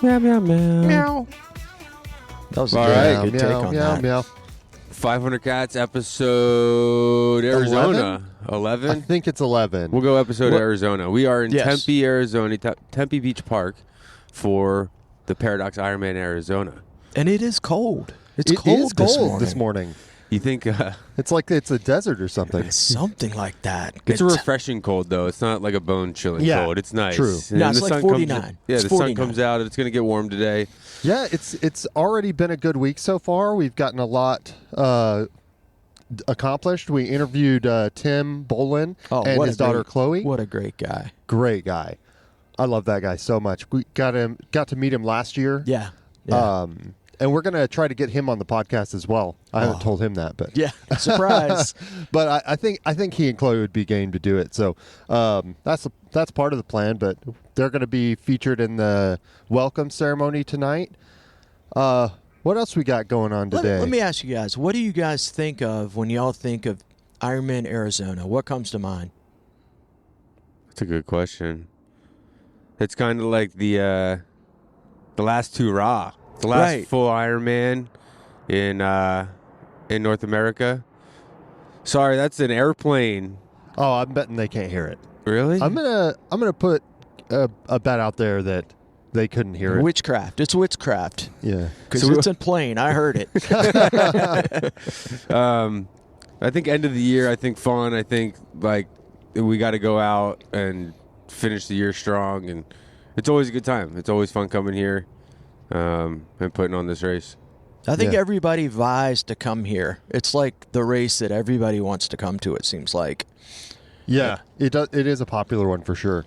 Meow, meow, meow. Meow. That was a All very right. good take on that. Meow. 500 Cats episode Arizona. 11? I think it's 11. We'll go episode What? Arizona. We are in Yes. Tempe, Arizona, Tempe Beach Park for the Paradox IRONMAN Arizona. And it is cold. It's It cold, is cold this morning. You think It's like it's a desert or something. Something like that. it's a refreshing cold, though. It's not like a bone-chilling Yeah, cold. It's nice. true. And No, it's the like sun 49. Comes, It's the 49. sun comes out. It's going to get warm today. Yeah, it's already been a good week so far. We've gotten a lot accomplished. We interviewed Tim Bolin and what his a daughter great- Chloe. What a great guy. Great guy. I love that guy so much. We got to meet him last year. Yeah. And we're going to try to get him on the podcast as well. I haven't told him that, but Yeah. Surprise. but I think he and Chloe would be game to do it. So that's part of the plan. But they're going to be featured in the welcome ceremony tonight. What else we got going on today? Let me ask you guys, what do you guys think of when y'all think of IRONMAN Arizona? What comes to mind? That's a good question. It's kind of like the last two Raw. The last Right. full Ironman in North America. Sorry, that's an airplane. Oh, I'm betting they can't hear it. Really? I'm gonna put a bet out there that they couldn't hear it. Witchcraft. It's witchcraft. Yeah. Because So- it's in plane. I heard it. I think end of the year. I think fun. I think like we got to go out and finish the year strong, and it's always a good time. It's always fun coming here and putting on this race. I think Yeah. everybody vies to come here. It's like the race that everybody wants to come to, it seems like. Yeah, it is a popular one for sure.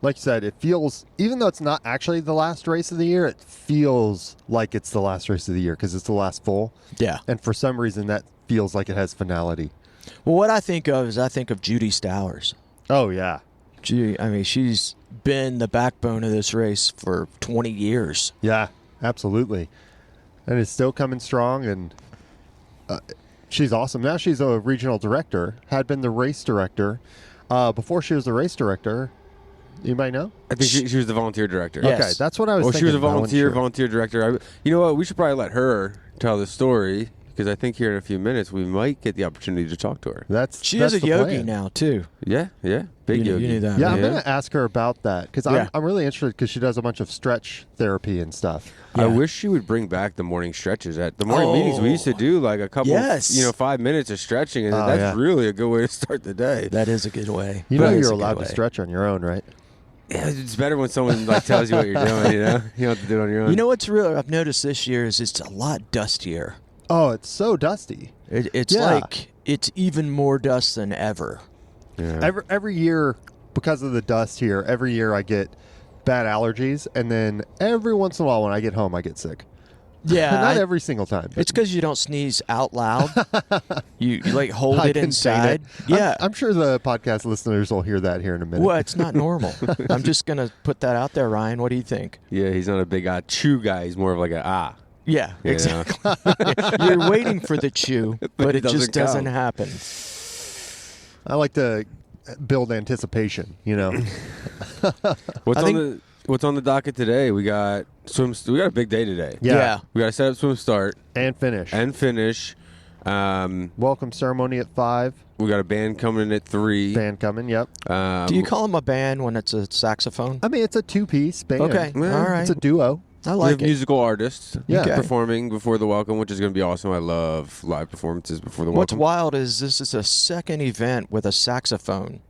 Like you said, it feels, even though it's not actually the last race of the year, it feels like it's the last race of the year because it's the last full. Yeah. And for some reason, that feels like it has finality. Well, what I think of is I think of Judy Stowers. Oh, yeah. She's been the backbone of this race for 20 years. Yeah, absolutely. And it's still coming strong, and she's awesome. Now she's a regional director, had been the race director. Before she was the race director, anybody know? I think she was the volunteer director. Yes. Okay, that's what I was Well, thinking. she was a but I wasn't sure. volunteer director. You know what? We should probably let her tell the story because I think here in a few minutes we might get the opportunity to talk to her. She that's is a the yogi plan. now, too. Yeah, big You yogi. knew that. Yeah, I'm going to ask her about that because Yeah. I'm really interested because she does a bunch of stretch therapy and stuff. I Yeah. wish she would bring back the morning stretches. At the morning meetings, we used to do like a couple, Yes. 5 minutes of stretching, and Oh, that's yeah. really a good way to start the day. That is a good way. You know That is you're a good allowed to way. stretch on your own, right? Yeah, it's better when someone like tells you what you're doing. You don't have to do it on your own. You know what's real? I've noticed this year is it's a lot dustier. Oh, it's so dusty. It's Yeah. like it's even more dust than ever. Yeah. Every year, because of the dust here, every year I get bad allergies, and then every once in a while when I get home, I get sick. Yeah, Not every single time. but it's because you don't sneeze out loud. you like hold I it contain inside. it. Yeah. I'm sure the podcast listeners will hear that here in a minute. Well, it's not normal. I'm just gonna put that out there, Ryan. What do you think? Yeah, he's not a big chew guy. He's more of like a Yeah, You know? exactly. You're waiting for the chew, but it just doesn't come. happen. I like to build anticipation, you know. What's on the docket today? We got We got a big day today. Yeah. We got to set up swim start And finish. and finish. Welcome ceremony at 5. We got a band coming in at 3. Band coming, yep. Do you call them a band when it's a saxophone? I mean, it's a 2-piece band. Okay, Yeah. all right. It's a duo. I We like have it. musical artists Yeah. Okay. performing before the welcome, which is going to be awesome. I love live performances before the What's welcome. wild is this is a second event with a saxophone.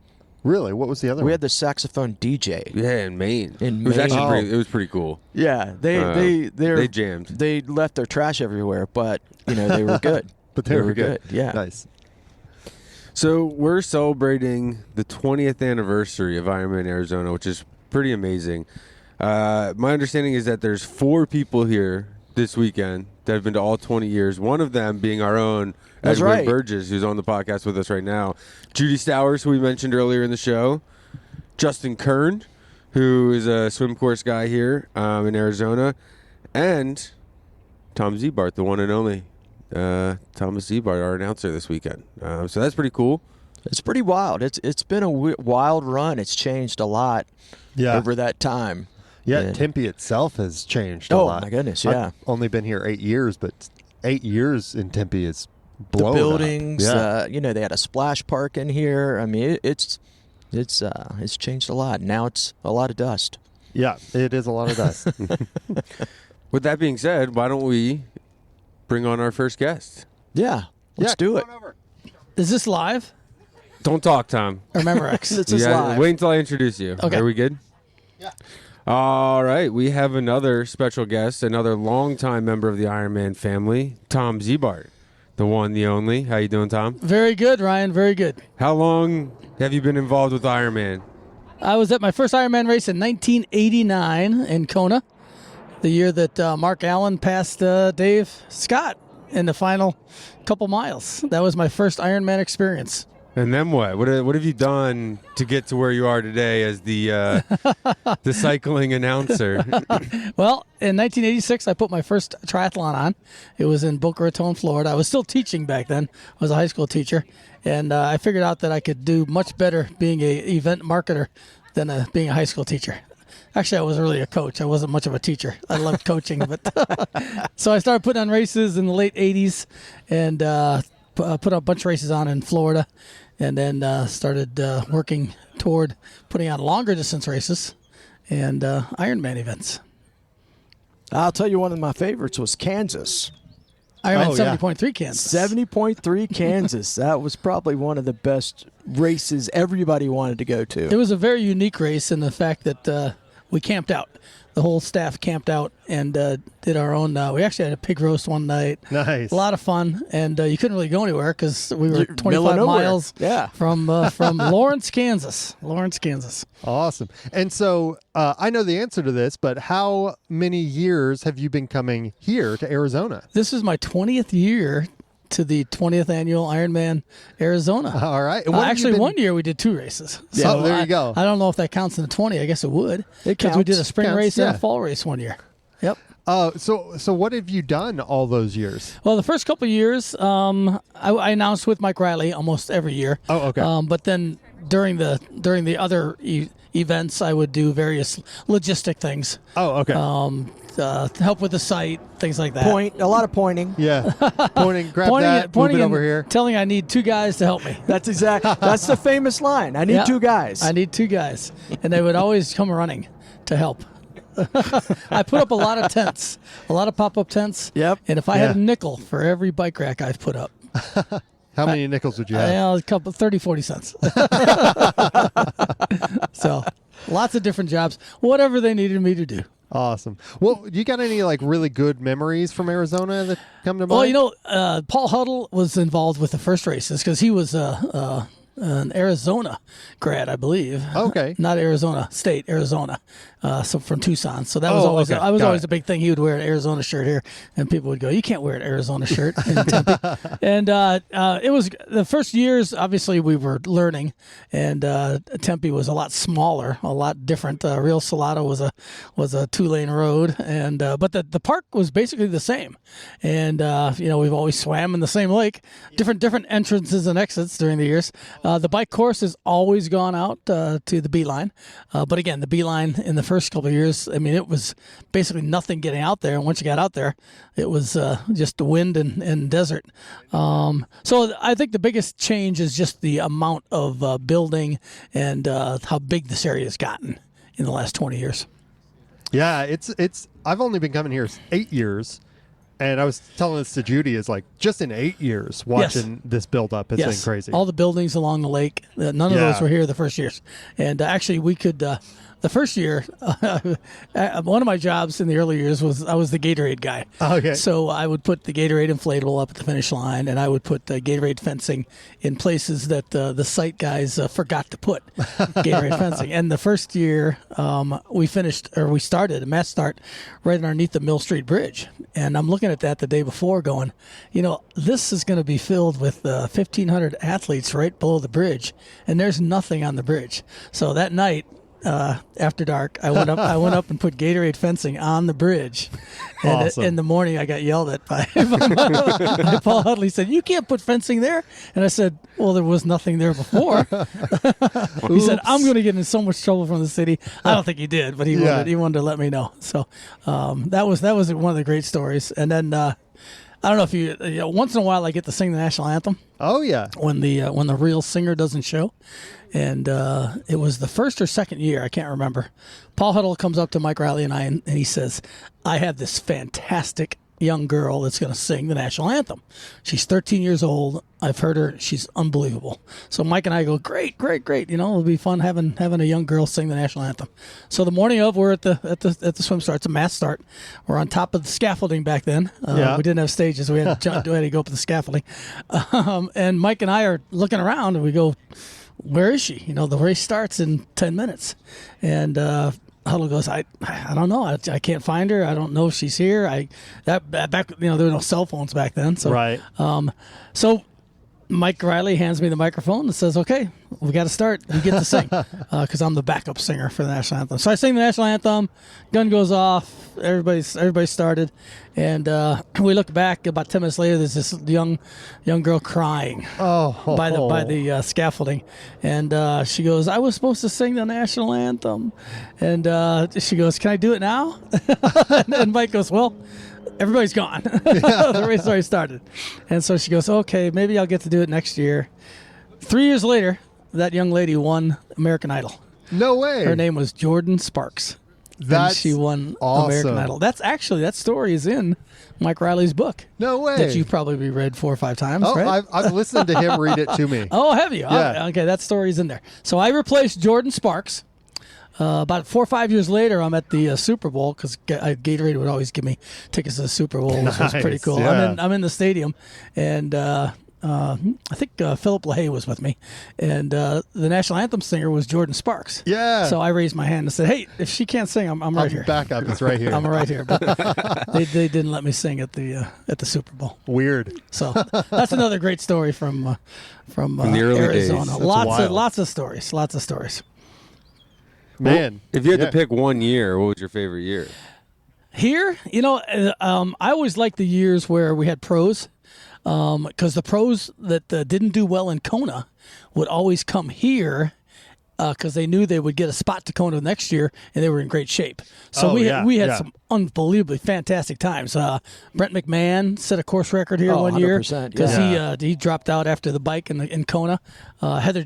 Really? What was the other We one? had the saxophone DJ. Yeah, in Maine. In it was Maine. actually it was pretty cool. Yeah, they jammed. They left their trash everywhere, but they were good. But they were good. Yeah. Nice. So we're celebrating the 20th anniversary of IRONMAN Arizona, which is pretty amazing. My understanding is that there's 4 people here this weekend that have been to all 20 years. One of them being our own That's Edde right. Burgess, who's on the podcast with us right now. Judy Stowers, who we mentioned earlier in the show. Justin Kern, who is a swim course guy here in Arizona. And Tom Ziebart, the one and only Thomas Ziebart, our announcer this weekend. So that's pretty cool. It's pretty wild. It's been a wild run. It's changed a lot Yeah. over that time. Yeah, Yeah. Tempe itself has changed a Oh, lot. my goodness, yeah. I've only been here 8 years, but 8 years in Tempe is The blown buildings, up. Yeah. they had a splash park in here. I mean, it's changed a lot. Now it's a lot of dust. Yeah, it is a lot of dust. With that being said, why don't we bring on our first guest? Yeah, let's do it. Is this live Don't talk, Tom. or Memorex? This is live. Wait until I introduce you. Okay. Are we good? Yeah. All right. We have another special guest, another longtime member of the Ironman family, Tom Ziebart, the one, the only. How you doing, Tom? Very good, Ryan. Very good. How long have you been involved with Ironman? I was at my first Ironman race in 1989 in Kona, the year that Mark Allen passed Dave Scott in the final couple miles. That was my first Ironman experience. And then what? What have you done to get to where you are today as the the cycling announcer? Well, in 1986, I put my first triathlon on. It was in Boca Raton, Florida. I was still teaching back then. I was a high school teacher. And I figured out that I could do much better being an event marketer than being a high school teacher. Actually, I was really a coach. I wasn't much of a teacher. I loved coaching. But so I started putting on races in the late 80s and put a bunch of races on in Florida. And then started working toward putting on longer distance races and Ironman events. I'll tell you, one of my favorites was Kansas. Ironman Oh, yeah. 70.3 Kansas. 70.3 Kansas. That was probably one of the best races everybody wanted to go It to. was a very unique race in the fact that we camped out. The whole staff camped out and did our own. We actually had a pig roast one night. Nice. A lot of fun, and you couldn't really go anywhere because we were You're 25 middle of nowhere. miles Yeah. from Lawrence, Kansas. Lawrence, Kansas. Awesome. And so I know the answer to this, but how many years have you been coming here to Arizona? This is my 20th year to the 20th annual Ironman Arizona. All right. And what have you Actually, been- one year we did 2 races. Yeah, oh, there you go. I don't know if that counts in the 20. I guess it would. It Because we did a counts. spring Counts, race and yeah. a fall race one year. Yep. So what have you done all those years? Well, the first couple of years, I announced with Mike Riley almost every year. Oh, okay. But then during the other events, I would do various logistic things, Oh, okay. help with the site, things like that. A lot of pointing. yeah. Pointing, grab pointing, that, pointing move it and over here. telling I need 2 guys to help me. That's the famous line. I need Yeah. 2 guys. I need 2 guys, and they would always come running to help. I put up a lot of tents, a lot of pop-up tents. Yep. And if I had Yeah. a nickel for every bike rack I've put up, How many nickels would you have? a couple 30, 40 cents. So lots of different jobs, whatever they needed me to do. Awesome. Well, you got any like really good memories from Arizona that come to mind? Well, Paul Huddle was involved with the first races because he was an Arizona grad, I believe. Okay. Not Arizona State, Arizona. So from Tucson. So that Oh, was always okay. I was Got always it. a big thing. He would wear an Arizona shirt here, and people would go, "You can't wear an Arizona shirt in Tempe." And it was the first years. Obviously, we were learning, and Tempe was a lot smaller, a lot different. Real Salado was a 2-lane road, and but the park was basically the same. And we've always swam in the same lake, different entrances and exits during the years. The bike course has always gone out to the Beeline, but again, the Beeline in the first couple of years, I mean, it was basically nothing getting out there. And once you got out there, it was just wind and desert. So I think the biggest change is just the amount of building and how big this area has gotten in the last 20 years. Yeah, it's. I've only been coming here 8 years, and I was telling this to Judy. Is like just in 8 years watching this build up has been crazy. All the buildings along the lake, none of those were here the first years. And actually, we could. The first year, one of my jobs in the early years was I was the Gatorade guy. Okay. So I would put the Gatorade inflatable up at the finish line, and I would put Gatorade fencing in places that the site guys forgot to put Gatorade fencing. And the first year, we started a mass start right underneath the Mill Street Bridge. And I'm looking at that the day before going, this is going to be filled with 1,500 athletes right below the bridge, and there's nothing on the bridge. So that night, after dark. I went up and put Gatorade fencing on the bridge. And Awesome. in the morning, I got yelled at by Paul Hudley. Said, "You can't put fencing there." And I said, "Well, there was nothing there before." He said, "I'm going to get in so much trouble from the city." I don't think he did, but he wanted to let me know. So that was one of the great stories. And then I don't know if you know, once in a while I get to sing the national anthem. Oh yeah. When the real singer doesn't show. And it was the first or second year, I can't remember. Paul Huddle comes up to Mike Riley and I, and he says, "I have this fantastic young girl that's going to sing the national anthem. She's 13 years old. I've heard her. She's unbelievable." So Mike and I go, great. You know, it'll be fun having a young girl sing the national anthem. So the morning of, we're at the swim start. It's a mass start. We're on top of the scaffolding back then. We didn't have stages. We had to go up the scaffolding. And Mike and I are looking around and we go, "Where is she? You know, the race starts in 10 minutes. And Huddle goes, I don't know. I can't find her. I don't know if she's here. Back, you know, there were no cell phones back then. So, Right. So Mike Riley hands me the microphone and says, "Okay, we got to start. You get to sing," because I'm the backup singer for the national anthem. So I sing the national anthem. Gun goes off. Everybody started, and we look back. About 10 minutes later, there's this young girl crying by the scaffolding, and she goes, "I was supposed to sing the national anthem," and she goes, "Can I do it now?" and Mike goes, "Well, everybody's gone. The race already started." And so she goes, "Okay, maybe I'll get to do it next year." 3 years later, that young lady won American Idol. No way. Her name was Jordan Sparks. And she won American Idol. That story is in Mike Riley's book. No way. That you've probably read 4 or 5 times, Oh, right? I've listened to him read it to me. Oh, have you? Yeah. Okay, that story's in there. So I replaced Jordan Sparks. About 4 or 5 years later, I'm at the Super Bowl because Gatorade would always give me tickets to the Super Bowl, which was pretty cool. Yeah. I'm in the stadium, and I think Philip LaHaye was with me, and the national anthem singer was Jordan Sparks. Yeah. So I raised my hand and said, "Hey, if she can't sing, I'm right here. Backup is right here. I'm right here." But they didn't let me sing at the Super Bowl. Weird. So that's another great story from the early days. Arizona. That's Lots of stories. Man. If you had to pick one year, what was your favorite year? Here, you know, I always liked the years where we had pros, because the pros that didn't do well in Kona would always come here because they knew they would get a spot to Kona next year, and they were in great shape. So we had some unbelievably fantastic times. Brent McMahon set a course record here one year 100%, because he dropped out after the bike in Kona. Heather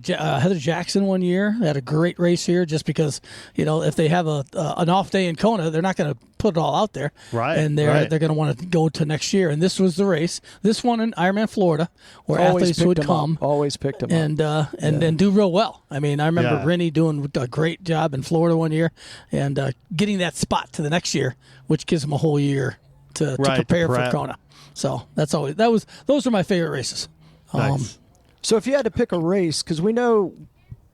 Jackson one year had a great race here, just because, you know, if they have an off day in Kona, they're not going to put it all out there, Right? And they're going to want to go to next year. And this was the race. This one in Ironman Florida, where athletes would come, always picked them up, and do real well. I mean, I remember Yeah. Rennie doing a great job in Florida one year, and getting that spot to the next year, which gives them a whole year to prepare for Kona. So those are my favorite races. Nice. So if you had to pick a race, because we know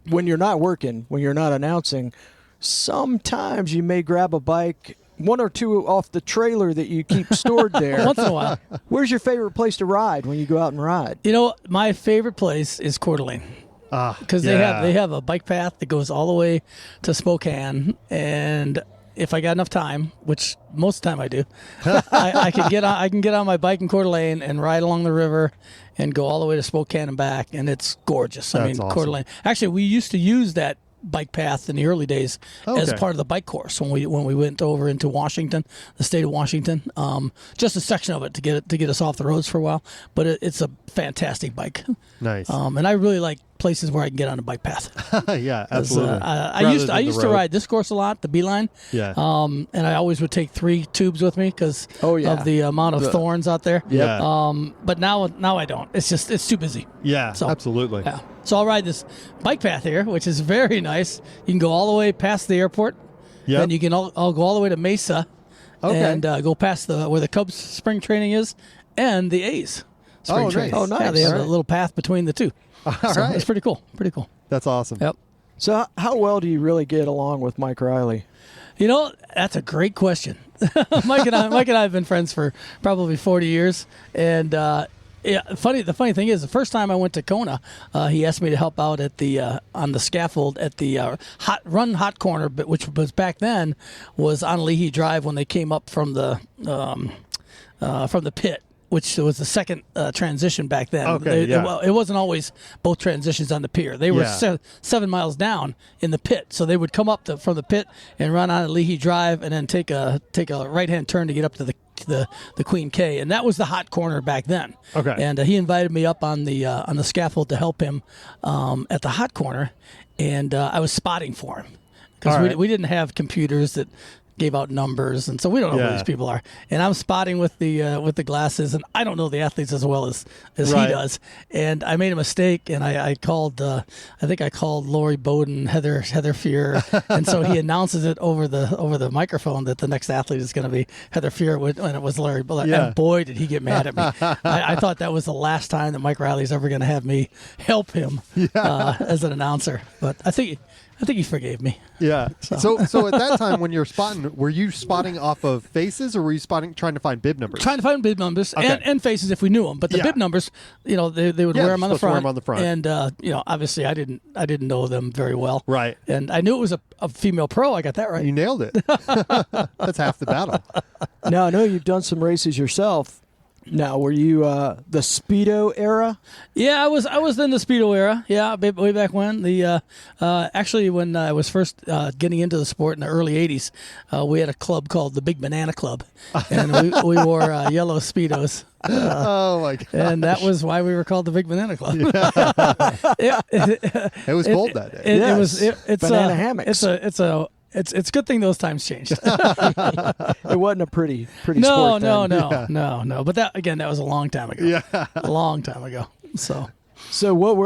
when you're not working, when you're not announcing, sometimes you may grab a bike, 1 or 2 off the trailer that you keep stored there. Once in a while. Where's your favorite place to ride when you go out and ride? You know, my favorite place is Coeur d'Alene. Because they have a bike path that goes all the way to Spokane, and if I got enough time, which most of the time I do, I can get on my bike in Coeur d'Alene and ride along the river and go all the way to Spokane and back, and it's gorgeous. That's I mean, awesome. Coeur d'Alene. Actually, we used to use that bike path in the early days as part of the bike course when we went over into Washington, the state of Washington. Just a section of it to get us off the roads for a while, but it's a fantastic bike. Nice. And I really like places where I can get on a bike path. Yeah, absolutely. I used to ride this course a lot, the Beeline. Yeah. And I always would take 3 tubes with me because of the amount of thorns out there. Yeah. But now I don't. It's too busy. Yeah, So, absolutely. Yeah. So I'll ride this bike path here, which is very nice. You can go all the way past the airport. Yep. Then you can I'll go all the way to Mesa, and go past where the Cubs spring training is and the A's spring nice. training. Oh, nice. Yeah, they have All a right. little path between the two. All So right. it's pretty cool. Pretty cool. That's awesome. Yep. So how well do you really get along with Mike Riley? You know, that's a great question. Mike and I have been friends for probably 40 years, and Yeah, the funny thing is, the first time I went to Kona, he asked me to help out at the on the scaffold at the hot corner, but which was back then was on Leahy Drive when they came up from the pit, which was the second transition back then. Okay, It wasn't always both transitions on the pier. They were 7 miles down in the pit, so they would come up from the pit and run on Leahy Drive, and then take a right-hand turn to get up to the Queen K, and that was the hot corner back then. Okay. And he invited me up on the scaffold to help him at the hot corner, and I was spotting for him because All right. we didn't have computers that gave out numbers, and so we don't know who these people are. And I'm spotting with the glasses, and I don't know the athletes as well as Right. he does. And I made a mistake, and I called I think I called Lori Bowden Heather Fear, and so he announces it over the microphone that the next athlete is going to be Heather Fear, and it was Larry. Yeah. And boy, did he get mad at me! I thought that was the last time that Mike Riley's ever going to have me help him as an announcer, but I think he forgave me. Yeah. So at that time when you're spotting, were you spotting off of faces, or were you trying to find bib numbers? Trying to find bib numbers and faces if we knew them, but the bib numbers, they would wear them on the front. Wear 'em on the front. And obviously I didn't know them very well. Right. And I knew it was a female pro. I got that right. You nailed it. That's half the battle. Now, I know you've done some races yourself. Now, were you the Speedo era? Yeah, I was in the Speedo era. Yeah, way back when. Actually, when I was first getting into the sport in the early '80s, we had a club called the Big Banana Club, and we wore yellow Speedos. Oh my god! And that was why we were called the Big Banana Club. It was cold that day. It's Banana hammocks. It's a good thing those times changed. It wasn't a pretty sport then. No. But that was a long time ago. Yeah. A long time ago. So what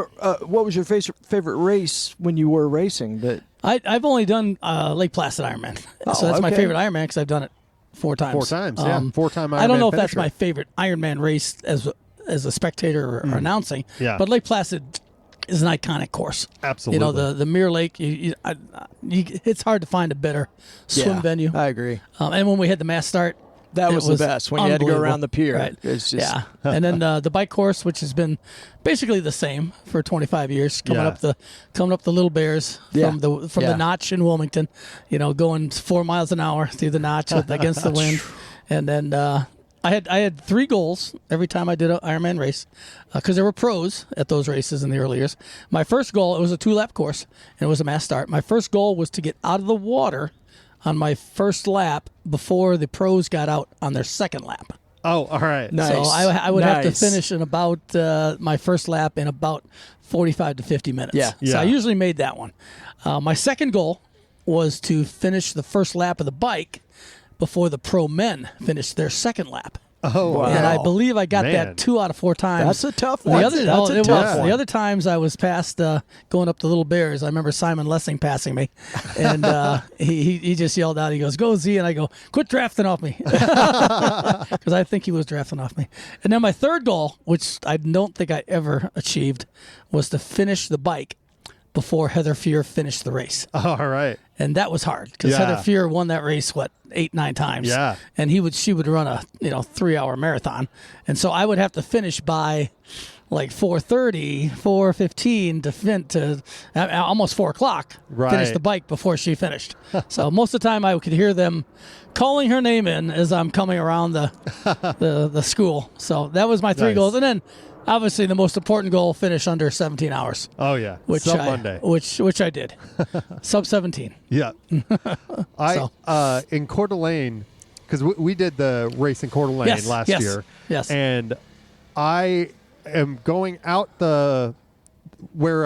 was your favorite race when you were racing? I've only done Lake Placid Ironman, so that's my favorite Ironman because I've done it 4 times. 4 times, yeah. 4-time Ironman I don't know if that's finisher. my favorite Ironman race as a spectator or announcing. Yeah. But Lake Placid is an iconic course. Absolutely. The Mirror Lake. It's hard to find a better swim venue. I agree. And when we had the mass start, That it was the best when you had to go around the pier. Right. It's just And then the bike course, which has been basically the same for 25 years, coming up the Little Bears from the notch in Wilmington, going 4 miles an hour through the notch against the wind, and then I had 3 goals every time I did an Ironman race because there were pros at those races in the early years. My first goal, it was a 2-lap course and it was a mass start. My first goal was to get out of the water on my first lap before the pros got out on their second lap. Oh, all right. Nice. So I would have to Nice. finish in about my first lap in about 45 to 50 minutes. Yeah. So I usually made that one. My second goal was to finish the first lap of the bike before the pro men finished their second lap. Oh, wow. And I believe I got Man. that 2 out of 4 times. That's a tough one. That's a tough one. The other times I was past going up the Little Bears. I remember Simon Lessing passing me, and he just yelled out. He goes, "Go Z!" And I go, "Quit drafting off me," because I think he was drafting off me. And then my third goal, which I don't think I ever achieved, was to finish the bike before Heather Fear finished the race. All right. And that was hard because Heather Fear won that race 8-9 times. Yeah. And she would run a 3-hour marathon, and so I would have to finish by like 4:30, 4:15 to almost 4 o'clock. Right. Finish the bike before she finished. So most of the time I could hear them calling her name in as I'm coming around the school. So that was my 3 Nice. goals, and then. Obviously, the most important goal: finish under 17 hours. Oh yeah. Which Monday. which I did, sub 17. Yeah. In Coeur d'Alene, because we did the race in Coeur d'Alene last year. Yes. And I am going out where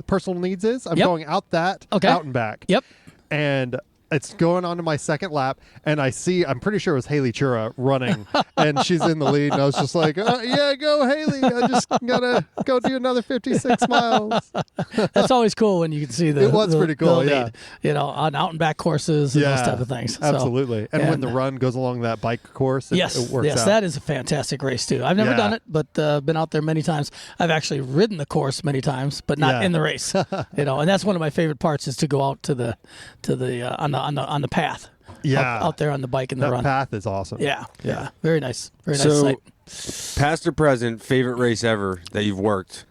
personal needs is. I'm going out out and back. Yep. And it's going on to my second lap, and I'm pretty sure it was Haley Chura running, and she's in the lead, and I was just like, yeah, go Haley. I just got to go do another 56 miles. That's always cool when you can see It was pretty cool, the lead, on out and back courses and those type of things. So, Absolutely. And when the run goes along that bike course, it works out. That is a fantastic race too. I've never done it, but been out there many times. I've actually ridden the course many times, but not in the race. And that's one of my favorite parts is to go out to the on the path. Yeah. Out there on the bike and the That run. path is awesome. Yeah. Very nice. Very nice So sight. Past or present, favorite race ever that you've worked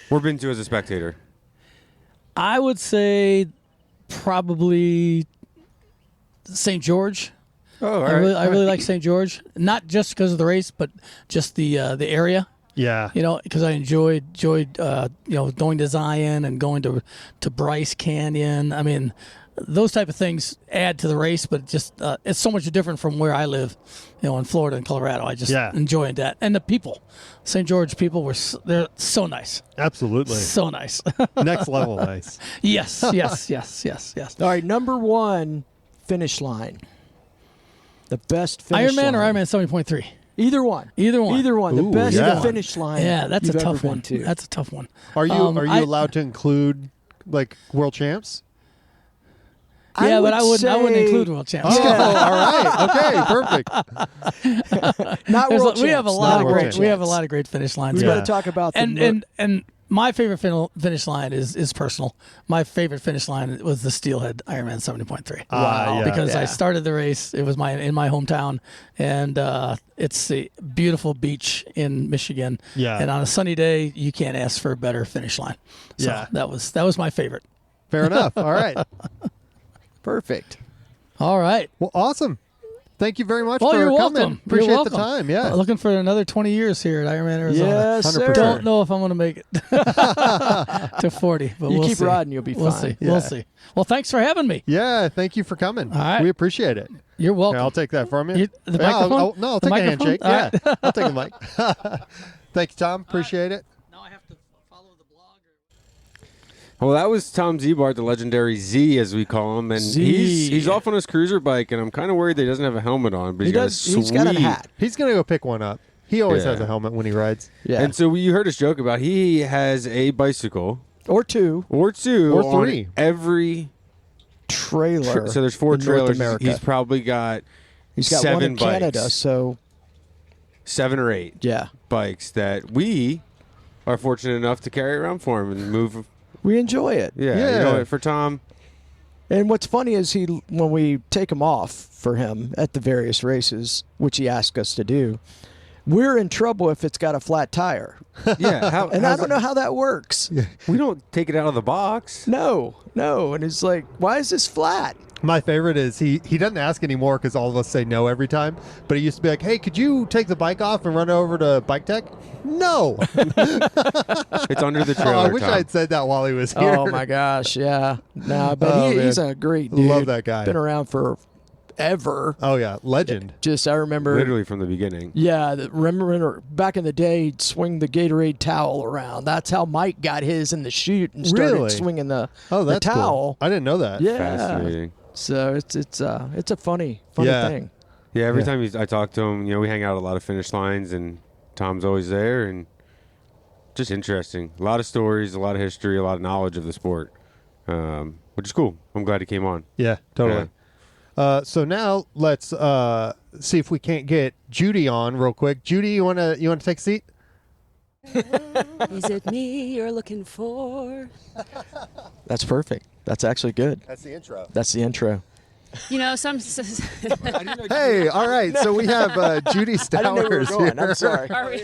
or been to as a spectator? I would say probably St. George. Oh, all I really like St. George, not just because of the race, but just the area. Yeah. Because I enjoyed going to Zion and going to Bryce Canyon. I mean, those type of things add to the race, but just it's so much different from where I live, in Florida and Colorado. I just enjoyed that, and the people, St. George people they're so nice. Absolutely. So nice. Next level nice. Yes. All right, number one, finish line. The best finish Ironman line. or Ironman 70.3? Either one. Either one. The Ooh, best yeah. finish line. Yeah, that's a you've tough ever one. been to. That's a tough one. Are you I- allowed to include like world champs? Yeah, but I wouldn't say- include world champs. Oh, all right. Okay, perfect. Not world We have a champs, lot not of world great. champs. We have a lot of great finish lines. We Yeah. got to talk about the And my favorite finish line is personal. My favorite finish line was the Steelhead Ironman 70.3. Wow. Because I Yeah. started the race. It was in my hometown, and it's a beautiful beach in Michigan. Yeah. And on a sunny day, you can't ask for a better finish line. So Yeah. that was my favorite. Fair enough. All right. perfect. All right. Well, awesome. Thank you very much Well, for you're coming. welcome. Appreciate You're welcome. the time. Yeah. Looking for another 20 years here at Ironman Arizona. Yes, 100%. sir. Don't know if I'm going to make it to 40, but You we'll keep see. riding, you'll be We'll fine. see. Yeah. We'll see. Well, thanks for having me. Yeah. Thank you for coming. All right. We appreciate it. You're welcome. Here, I'll take that from you. The Yeah, microphone? I'll The take a microphone? handshake. All Yeah. right. I'll take the mic. Thank you, Tom. Appreciate it. Now I have to follow the blog. Well, that was Tom Ziebart, the legendary Z, as we call him, and Z. he's off on his cruiser bike, and I'm kind of worried that he doesn't have a helmet on, but He's got a hat. He's going to go pick one up. He always Yeah. has a helmet when he rides. Yeah. And so you heard us joke about he has a bicycle or two or two Or on three. every trailer. so there's 4 in North trailers. America. He's probably got He's got 7 one in bikes. Canada, so 7 or 8 yeah. bikes that we are fortunate enough to carry around for him and move. We enjoy it. Yeah. For Tom. And what's funny is when we take him off for him at the various races, which he asked us to do, we're in trouble if it's got a flat tire. Yeah, And I don't know how that works. We don't take it out of the box. No. And it's like, why is this flat? My favorite is he doesn't ask anymore because all of us say no every time. But he used to be like, "Hey, could you take the bike off and run over to Bike Tech?" No. It's under the trailer. I wish Tom. I'd said that while he was here. Oh my gosh, yeah. No, but Oh, he's man. a great dude. Love that guy. Been around forever. Oh yeah, legend. Just I remember. Literally from the beginning. Yeah, remember back in the day, he'd swing the Gatorade towel around. That's how Mike got his in the chute and started Really? swinging the Oh, that's towel. cool. I didn't know that. Yeah, Fascinating. so it's a funny Yeah. thing. Yeah, every Yeah. time I talk to him, we hang out at a lot of finish lines, and Tom's always there, and just interesting. A lot of stories, a lot of history, a lot of knowledge of the sport, which is cool. I'm glad he came on. Yeah, totally. So now let's see if we can't get Judy on real quick. Judy, you wanna take a seat? Is it me you're looking for? That's perfect. That's actually good. That's the intro. That's the intro. You know, some. Hey, all right. So we have Judy I didn't know we were Stowers going. here. I'm sorry. Are we?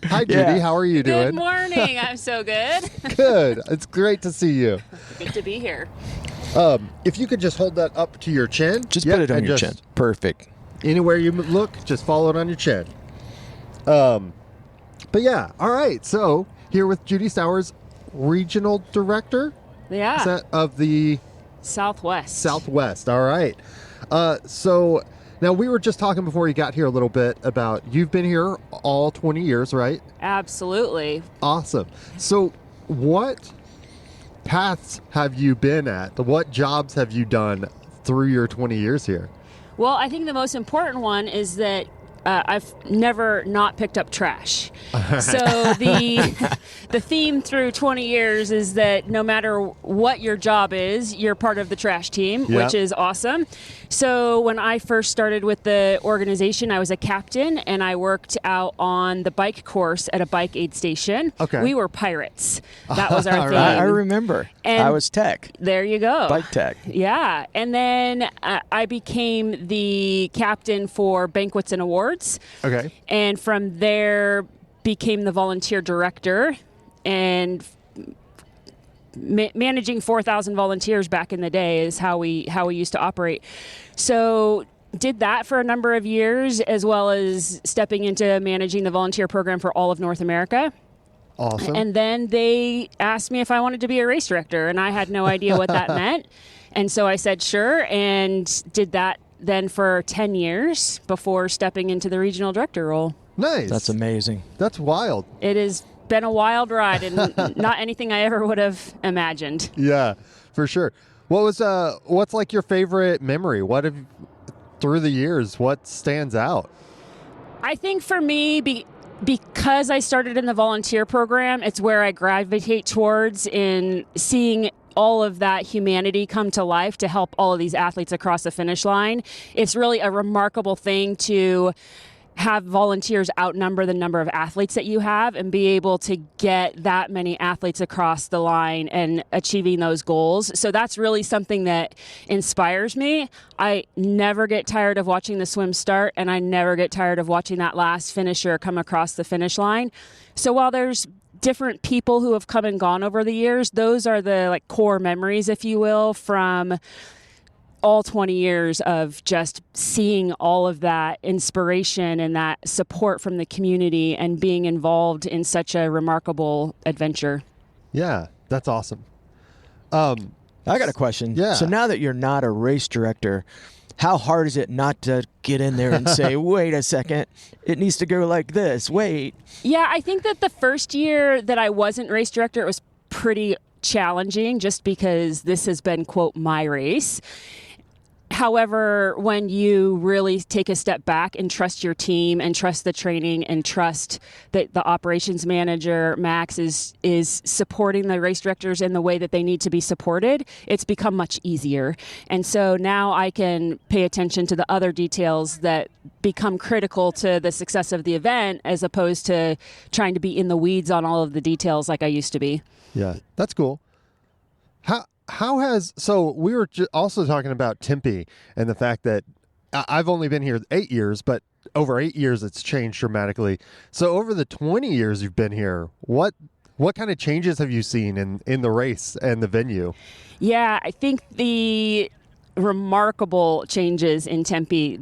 Hi, Judy. Yeah. How are you Good doing? morning. I'm so good. Good. It's great to see you. Good to be here. If you could just hold that up to your chin. Just Yep, put it on and your just chin. Perfect. Anywhere you look, just follow it on your chin. But yeah, all right. So here with Judy Stowers, regional director Yeah. of the Southwest. Southwest. All right. So now we were just talking before you got here a little bit about you've been here all 20 years, right? Absolutely. Awesome. So what paths have you been at? What jobs have you done through your 20 years here? Well, I think the most important one is that I've never not picked up trash. So the theme through 20 years is that no matter what your job is, you're part of the trash team, which is awesome. So when I first started with the organization, I was a captain, and I worked out on the bike course at a bike aid station. Okay. We were pirates. That was our theme. I remember. And I was tech. There you go. Bike tech. Yeah. And then I became the captain for banquets and awards. Okay. And from there became the volunteer director, and managing 4,000 volunteers back in the day is how we used to operate. So did that for a number of years, as well as stepping into managing the volunteer program for all of North America. Awesome. And then they asked me if I wanted to be a race director, and I had no idea what that meant. And so I said sure, and did that then for 10 years before stepping into the regional director role. Nice. That's amazing. That's wild. It has been a wild ride, and not anything I ever would have imagined. Yeah, for sure. What's like your favorite memory? Through the years, what stands out? I think for me, because I started in the volunteer program, it's where I gravitate towards in seeing all of that humanity come to life to help all of these athletes across the finish line. It's really a remarkable thing to have volunteers outnumber the number of athletes that you have, and be able to get that many athletes across the line and achieving those goals. So that's really something that inspires me. I never get tired of watching the swim start, and I never get tired of watching that last finisher come across the finish line. So while there's different people who have come and gone over the years, those are the core memories, if you will, from all 20 years of just seeing all of that inspiration and that support from the community and being involved in such a remarkable adventure. Yeah, that's awesome. I got a question. Yeah. So now that you're not a race director, how hard is it not to get in there and say, wait a second, it needs to go like this, wait? Yeah, I think that the first year that I wasn't race director, it was pretty challenging, just because this has been, quote, my race. However, when you really take a step back and trust your team and trust the training and trust that the operations manager, Max, is supporting the race directors in the way that they need to be supported, it's become much easier. And so now I can pay attention to the other details that become critical to the success of the event, as opposed to trying to be in the weeds on all of the details like I used to be. Yeah, that's cool. So we were also talking about Tempe and the fact that I've only been here 8 years, but over 8 years it's changed dramatically. So over the 20 years you've been here, what kind of changes have you seen in the race and the venue? Yeah, I think the remarkable changes in Tempe,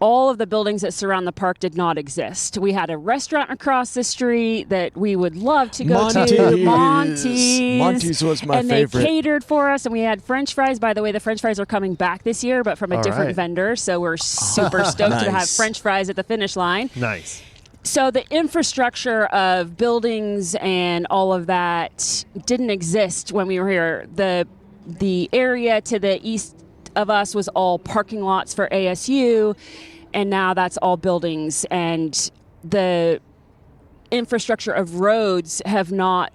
all of the buildings that surround the park did not exist. We had a restaurant across the street that we would love to go to. Monty's was my favorite. They catered for us, and we had French fries. By the way, the French fries are coming back this year, but from a different vendor. So we're super stoked to have French fries at the finish line. Nice. So the infrastructure of buildings and all of that didn't exist when we were here. The area to the east of us was all parking lots for ASU, and now that's all buildings, and the infrastructure of roads have not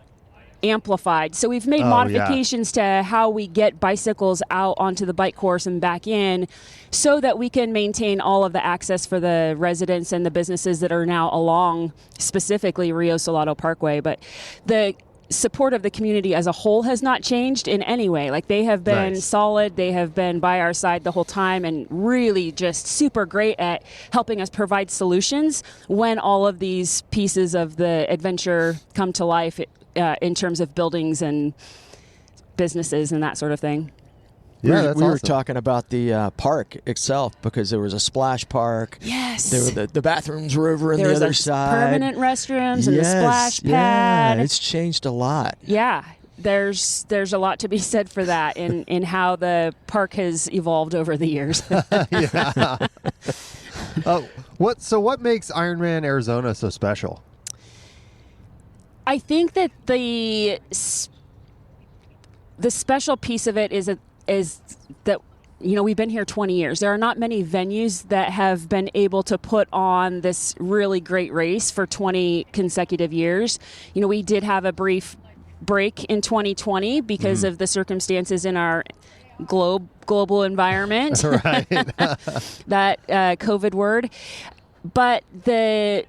amplified. So we've made modifications to how we get bicycles out onto the bike course and back in, so that we can maintain all of the access for the residents and the businesses that are now along specifically Rio Salado Parkway. But the support of the community as a whole has not changed in any way. They have been solid. They have been by our side the whole time, and really just super great at helping us provide solutions when all of these pieces of the adventure come to life in terms of buildings and businesses and that sort of thing. Yeah, we were talking about the park itself, because there was a splash park. Yes. There were the bathrooms were over on the was other side. Permanent restrooms and the splash pad. Yeah, it's changed a lot. Yeah. There's a lot to be said for that in how the park has evolved over the years. Yeah. What makes Ironman Arizona so special? I think that the special piece of it is that we've been here 20 years. There are not many venues that have been able to put on this really great race for 20 consecutive years. We did have a brief break in 2020 because of the circumstances in our global environment. Right. That COVID word. But I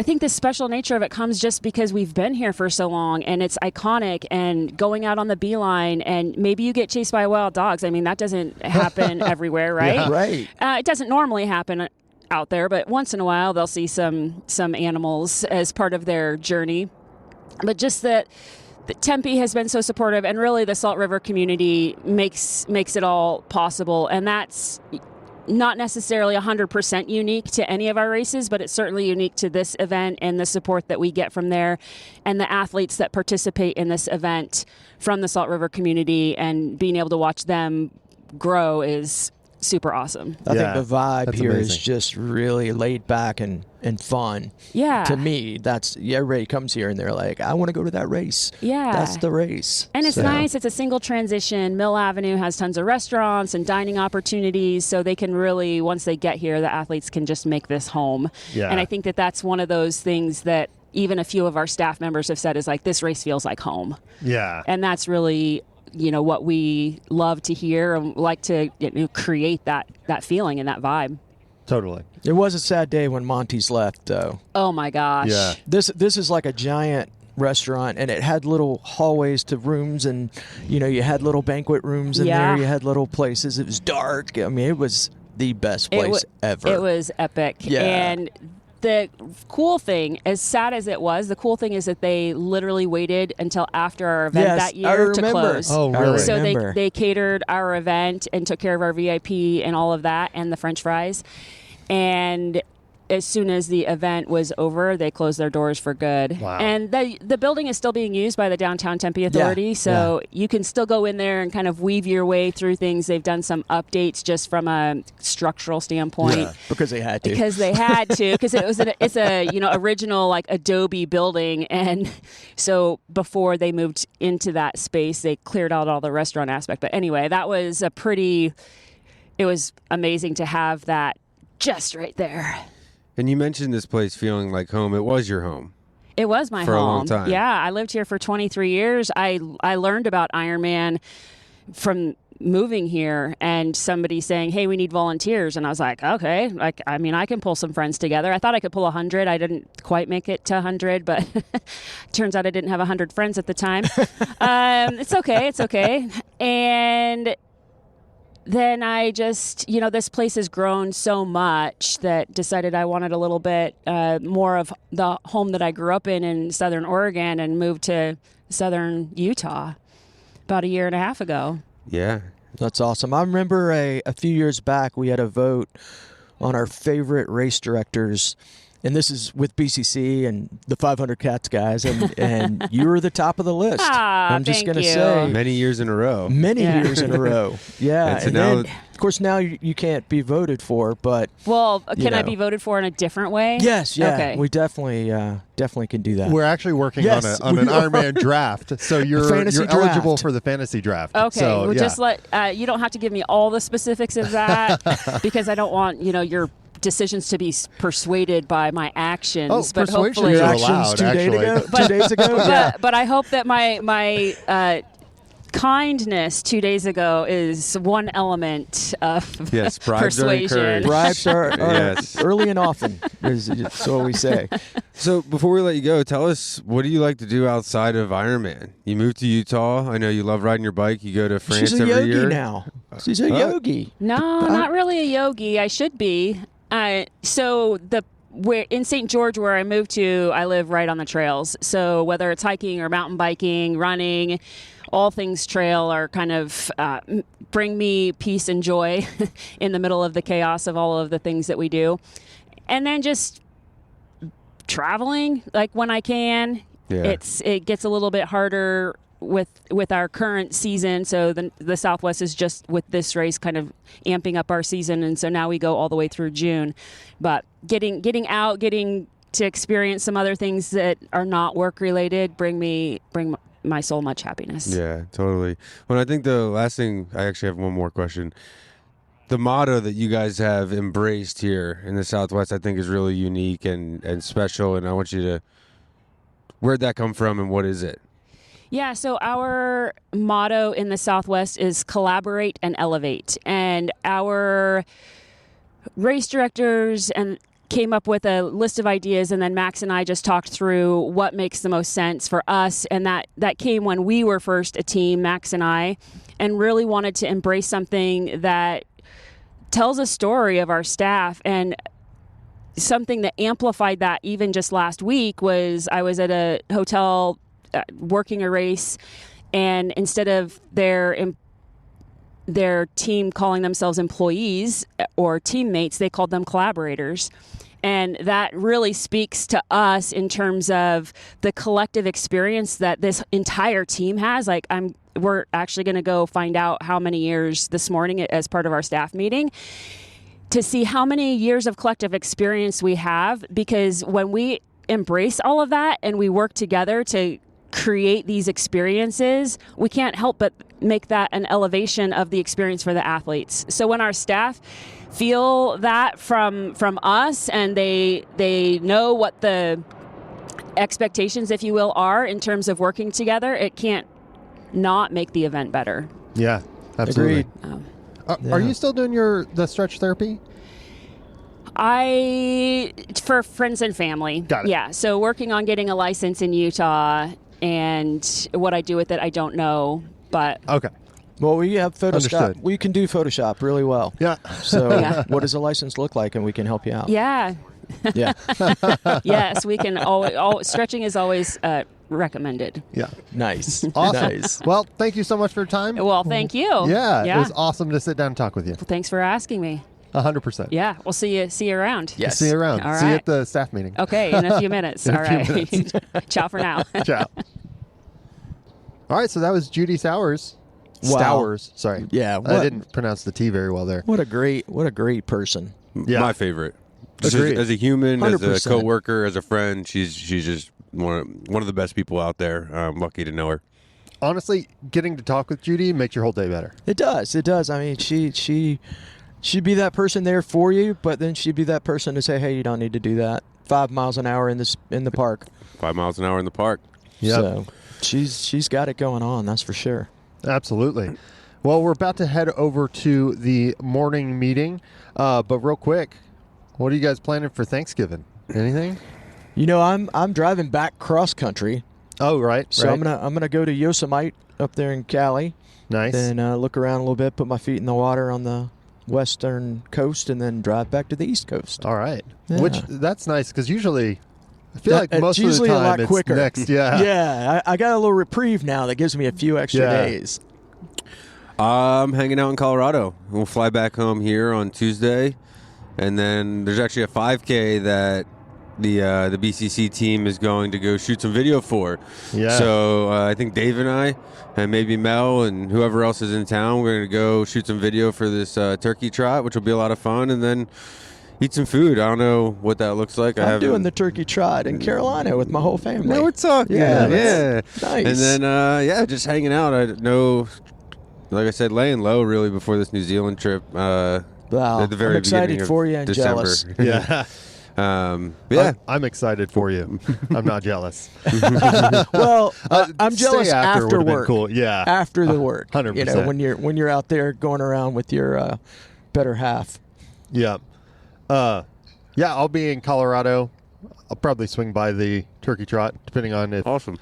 think the special nature of it comes just because we've been here for so long and it's iconic, and going out on the beeline and maybe you get chased by wild dogs. I mean, that doesn't happen everywhere, right? Yeah. Right. It doesn't normally happen out there, but once in a while they'll see some animals as part of their journey. But just that Tempe has been so supportive, and really the Salt River community makes it all possible, and that's not necessarily 100% unique to any of our races, but it's certainly unique to this event and the support that we get from there and the athletes that participate in this event from the Salt River community, and being able to watch them grow is super awesome. I Yeah, think the vibe that's here is amazing. just really laid back and fun. Yeah. To me, everybody comes here and they're like, I want to go to that race. Yeah. That's the race. And it's So- nice. It's a single transition. Mill Avenue has tons of restaurants and dining opportunities, so they can really, once they get here, the athletes can just make this home. Yeah. And I think that that's one of those things that even a few of our staff members have said is like, this race feels like home. Yeah. And that's really, what we love to hear and like to create that feeling and that vibe. Totally. It was a sad day when Monty's left, though. Oh my gosh. Yeah. This is like a giant restaurant, and it had little hallways to rooms, and you had little banquet rooms in Yeah. there. You had little places. It was dark. I mean, it was the best place ever. It was epic. Yeah. And the cool thing, as sad as it was, the cool thing is that they literally waited until after our event Yes, that I year to remember. close. Oh, I really? So remember. they catered our event and took care of our VIP and all of that and the French fries. And as soon as the event was over, they closed their doors for good. Wow. And the building is still being used by the Downtown Tempe Authority, so you can still go in there and kind of weave your way through things. They've done some updates just from a structural standpoint. Yeah. because they had to. Because they had to, because it's a original like Adobe building, and so before they moved into that space, they cleared out all the restaurant aspect. But anyway, that was it was amazing to have that just right there. And you mentioned this place feeling like home. It was your home. It was my For a home. long time. Yeah, I lived here for 23 years. I learned about Ironman from moving here and somebody saying, hey, we need volunteers. And I was like, okay, I can pull some friends together. I thought I could pull 100. I didn't quite make it to 100, but turns out I didn't have 100 friends at the time. It's okay. And then I just, this place has grown so much that decided I wanted a little bit more of the home that I grew up in Southern Oregon, and moved to Southern Utah about a year and a half ago. Yeah. That's awesome. I remember a few years back we had a vote on our favorite race directors, and this is with BCC and the 500 Cats guys, and you were the top of the list. I'm just thank going to you. say Many years in a row. many Yeah. years in a row. Yeah, And so and now- then, of course, now you can't be voted for, but Well, can I know. be voted for in a different way? yes, yeah, Okay. we definitely can do that. We're actually working Yes, on an we are. Ironman draft, so you're fantasy eligible draft. for the fantasy draft. Okay, so, well, yeah. just you don't have to give me all the specifics of that because I don't want, your decisions to be persuaded by my actions. Oh, but persuasions hopefully, are Actions allowed, 2 days actually. ago. 2 days ago. Yeah. but I hope that my kindness 2 days ago is one element of Yes, bribes are persuasion. encouraged. Bribes are Yes. early and often, is what we say. So before we let you go, tell us, what do you like to do outside of Ironman? You moved to Utah. I know you love riding your bike. You go to France She's a every yogi year. now. She's a yogi. No, not really a yogi. I should be. Where in St. George, where I moved to, I live right on the trails. So whether it's hiking or mountain biking, running, all things trail are kind of bring me peace and joy in the middle of the chaos of all of the things that we do. And then just traveling, like when I can. Yeah. It gets a little bit harder with our current season. So the Southwest is just with this race kind of amping up our season, and so now we go all the way through June. But getting out, getting to experience some other things that are not work related bring me my soul much happiness. Yeah, totally. Well, I think the last thing, I actually have one more question. The motto that you guys have embraced here in the Southwest, I think, is really unique and special. And I want you to, where'd that come from and what is it? Yeah, so our motto in the Southwest is collaborate and elevate. And our race directors and came up with a list of ideas, and then Max and I just talked through what makes the most sense for us. And that came when we were first a team, Max and I, and really wanted to embrace something that tells a story of our staff. And something that amplified that even just last week was I was at a hotel working a race, and instead of their team calling themselves employees or teammates, they called them collaborators. And that really speaks to us in terms of the collective experience that this entire team has. Like we're actually going to go find out how many years this morning as part of our staff meeting to see how many years of collective experience we have, because when we embrace all of that and we work together to create these experiences, we can't help but make that an elevation of the experience for the athletes. So when our staff feel that from us, and they know what the expectations, if you will, are in terms of working together, it can't not make the event better. Yeah, absolutely. Agreed. Are you still doing the stretch therapy? For friends and family. Got it. Yeah, so working on getting a license in Utah, and what I do with it, I don't know, but Okay. Well, we have Photoshop. Understood. We can do Photoshop really well. Yeah. So Yeah. what does a license look like, and we can help you out. yeah, Yeah. yes, we can always stretching is always recommended. Yeah. Nice. Awesome. Nice. Well, thank you so much for your time. Well, thank you. Yeah, yeah. it was awesome to sit down and talk with you. Thanks for asking me. 100%. Yeah, we'll see you around. Yes. See you around. All See you right. at the staff meeting. Okay, in a few minutes. In a All few right. Ciao for now. Ciao. All right, so that was Judy Stowers. Wow. Stowers, sorry. Yeah, I what- didn't pronounce the T very well there. What a great person. Yeah. My favorite. Just Agreed. as a human, as a 100%. coworker, as a friend, she's just one of the best people out there. I'm lucky to know her. Honestly, getting to talk with Judy makes your whole day better. It does. It does. I mean, she'd be that person there for you, but then she'd be that person to say, "Hey, you don't need to do that. 5 miles an hour in the park." 5 miles an hour in the park. Yep. So she's got it going on. That's for sure. Absolutely. Well, we're about to head over to the morning meeting, but real quick, what are you guys planning for Thanksgiving? Anything? You know, I'm driving back cross country, Oh, right. so right. I'm gonna go to Yosemite up there in Cali, Nice. then look around a little bit, put my feet in the water on the western coast, and then drive back to the east coast. All right. Yeah. Which that's nice because usually I feel like It's most of the usually a time lot it's quicker. next. Yeah. Yeah, I got a little reprieve now that gives me a few extra Yeah. days. I'm hanging out in Colorado. We'll fly back home here on Tuesday, and then there's actually a 5K that the BCC team is going to go shoot some video for. Yeah. So I think Dave and I, and maybe Mel and whoever else is in town, we're going to go shoot some video for this turkey trot, which will be a lot of fun, and then eat some food. I don't know what that looks like. I'm doing the turkey trot in Carolina with my whole family. No, we're talking. Yeah, Yeah. nice. And then, just hanging out. I know, like I said, laying low really before this New Zealand trip. Wow, at the very I'm excited beginning of for you and December. jealous. Yeah. Yeah. I'm excited for you. I'm not jealous. Well, I'm Stay jealous after after would've been work. cool. Yeah. After the work, 100%. You know, when you're out there going around with your better half. Yeah. Yeah, I'll be in Colorado. I'll probably swing by the turkey trot, depending on if. Awesome.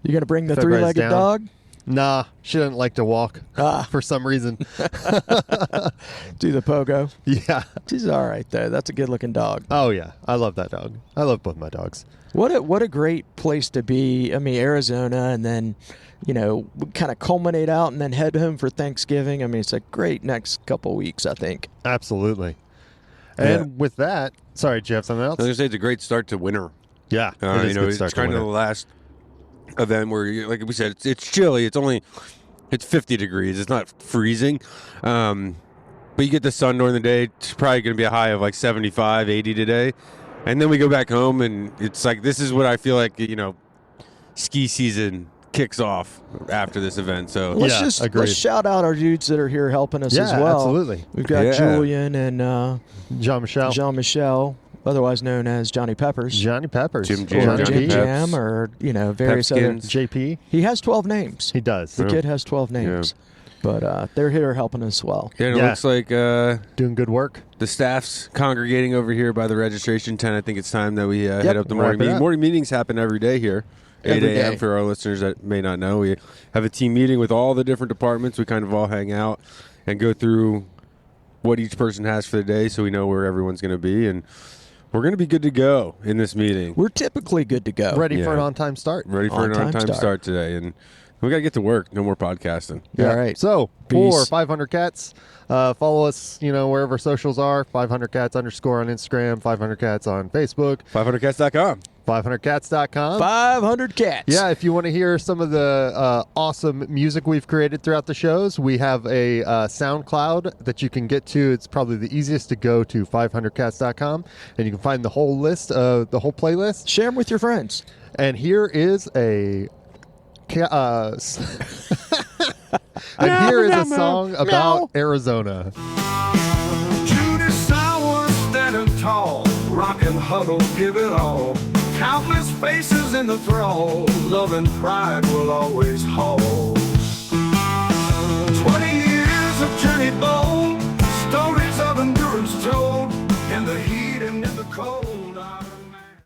You gonna bring the If everybody's three-legged down. dog? Nah, she doesn't like to walk for some reason. Do the pogo. Yeah. She's all right though. That's a good-looking dog. Oh yeah, I love that dog. I love both my dogs. What a great place to be. I mean, Arizona, and then, you know, kind of culminate out and then head home for Thanksgiving. I mean, it's a great next couple weeks, I think. Absolutely. Yeah. And with that, sorry, Jeff, something else? I was going to say it's a great start to winter. Yeah, it is a good start it's to kind of winter. the last event where, like we said, it's chilly. It's 50 degrees. It's not freezing. But you get the sun during the day. It's probably going to be a high of like 75, 80 today. And then we go back home, and it's like, this is what I feel like, ski season kicks off after this event. So Let's agreed. let's shout out our dudes that are here helping us as well. Absolutely. We've got Yeah. Julian and Jean-Michel. Jean-Michel, otherwise known as Johnny Peppers. Johnny Peppers. Jim or Jam, Johnny Johnny Jim P. Peps. Jam, or various other. Pepskins. JP. He has 12 names. He does. The kid has 12 names, but they're here helping us well. Yeah, and it Yeah. looks like Doing good work. the staff's congregating over here by the registration tent. I think it's time that we head up the morning wrap it meeting. up. Morning meetings happen every day here. 8 Every a.m. day. for our listeners that may not know. We have a team meeting with all the different departments. We kind of all hang out and go through what each person has for the day so we know where everyone's going to be. And we're going to be good to go in this meeting. We're typically good to go. Ready for Yeah. an on-time start. Ready for an On-time on-time start. start today. And we got to get to work. No more podcasting. All right. So, Peace. for 500 Cats, follow us, wherever socials are. 500 Cats _ on Instagram, 500 Cats on Facebook, 500cats.com. 500cats.com. 500 cats. Yeah, if you want to hear some of the awesome music we've created throughout the shows, we have a SoundCloud that you can get to. It's probably the easiest to go to 500cats.com, and you can find the whole list, the whole playlist. Share them with your friends. And here is a and here is a song about Arizona. Judy Stowers standing tall, rockin' huddle, give it all. Countless faces in the thrall, love and pride will always haul.